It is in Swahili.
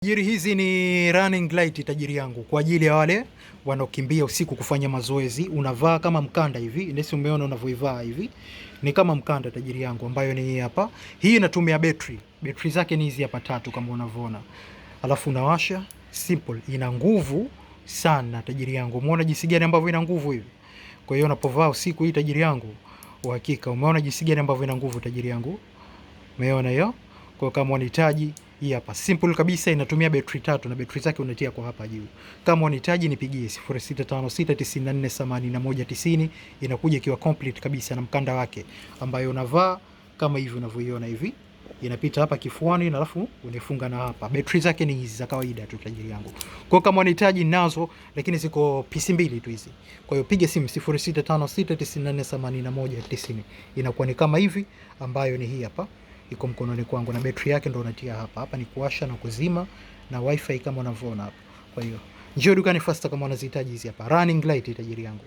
Tajiri, hizi ni running light tajiri yangu, kwa ajili ya wale wanaokimbia usiku kufanya mazoezi. Unavaa kama mkanda hivi, ndio umeona unavyoivaa hivi, ni kama mkanda tajiri yangu, ambayo ni hapa. Hii inatumia betri zake ni hizi hapa tatu kama unavyoona, alafu unawasha, simple, ina nguvu sana tajiri yangu. Umeona jinsi gani ambavyo ina nguvu hivi? Kwa hiyo unapovaa usiku hii tajiri yangu, uhakika. Umeona jinsi gani ambavyo ina nguvu tajiri yangu? Umeona hiyo? Kwa kama unahitaji hii hapa simple kabisa, inatumia betri tatu na betri zake unatia kwa hapa juu. Kama unahitaji nipigie 0656948190, inakuja ikiwa complete kabisa na mkanda wake, ambayo unavaa kama hivi unavyoiona hivi, inapita hapa kifuani na alafu unifunga na hapa. Betri zake ni hizi za kawaida tu tajiri yangu. Kwa kama unahitaji nazo, lakini ziko pisi mbili tu hizi. Kwa hiyo piga simu 0656948190. Inakuwa ni kama hivi, ambayo ni hii hapa. Iko mkononi kwangu na betri yake ndo unatia hapa. Hapa ni kuwasha na kuzima na wifi kama unavyoona hapa. Kwa hiyo njoo dukani Fasta kama unazihitaji hizi hapa running light tajiri yangu.